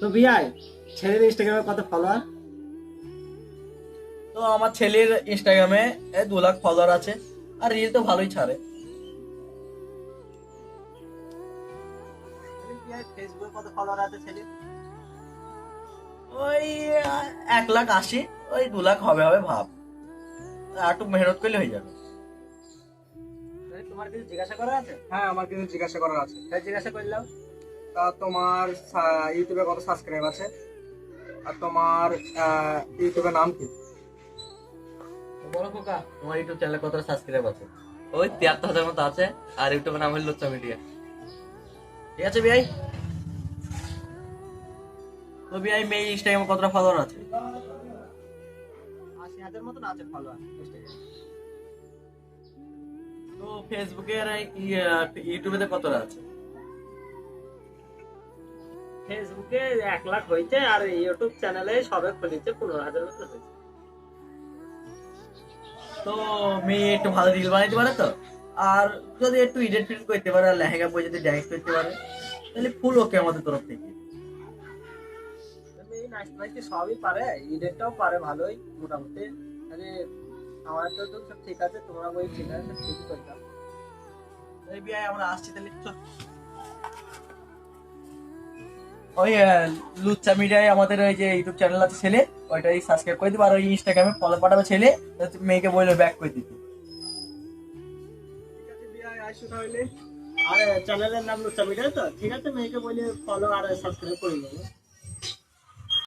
তো বিয়াই ছেলের ইনস্টাগ্রামে কত ফলোয়ার? তো আমার ছেলের ইনস্টাগ্রামে 2 লাখ ফলোয়ার আছে, আর রিল তো ভালোই ছাড়ে। ফেসবুকে কত ফলোয়ার আছে ছেলে? ওই 1,80,000, ওই 2 লাখ হবে হবে ভাব, আর একটু মেহনত করলে হয়ে যাবে। তোমার কিছু জিজ্ঞাসা করা আছে? হ্যাঁ, আমার কিছু জিজ্ঞাসা করার আছে। তাই জিজ্ঞাসা করলাম। তা তোমার ইউটিউবে কত সাবস্ক্রাইব আছে, আর তোমার ইউটিউবের নাম কি? বলো খোকা, তোমার ইউটিউব চ্যানেলে কত সাবস্ক্রাইব আছে? ওই 73,000 মতো আছে, আর ইউটিউবের নাম হলো লোচ্চা মিডিয়া। ঠিক আছে বিআই। তো বিআই, মেয়ে ইনস্টাগ্রামে কতটা ফলোয়ার আছে? 80,000 মতন আছে ফলোয়ার ইনস্টাগ্রামে। তো ফেসবুকে আর ইউটিউবে কতটা আছে? ফেসবুকে 1 লাখ হয়েছে, আর ইউটিউব চ্যানেলে সবে খুলেছে 15,000 মতো হয়েছে। তো মেয়ে একটু ভালো রিল বানাইতে পারে তো, আর যদি একটু এডিট ফিট করতে পারে, আর লেহেঙ্গা পরে যদি ডান্স করতে পারে, তাহলে ফুল ওকে আমাদের তরফ থেকে। এই নাচতে নাচতে সবই পারে, এডিটটাও পারে ভালোই মোটামুটি। আরে আমার তো সব ঠিক আছে, তোমরা বই ঠিক আছে, ঠিক করতাম। এই বিআই, আমরা আসছি তাহলে, চল। ওই লুচ্চা মিডিয়ায় আমাদের ওই যে ইউটিউব চ্যানেল আছে ছেলে, ওইটাই সাবস্ক্রাইব করে দিবে, আর ওই ইনস্টাগ্রামে ফলো পাঠাবে ছেলে, মেয়েকে বললো ব্যাক করে দিতে। ঠিক আছে বিয়াই, আসো তাহলে। আর চ্যানেলের নাম লুচ্চা মিডিয়া, তো ঠিক আছে, মেয়েকে বলে ফলো আর সাবস্ক্রাইব করে দেবো।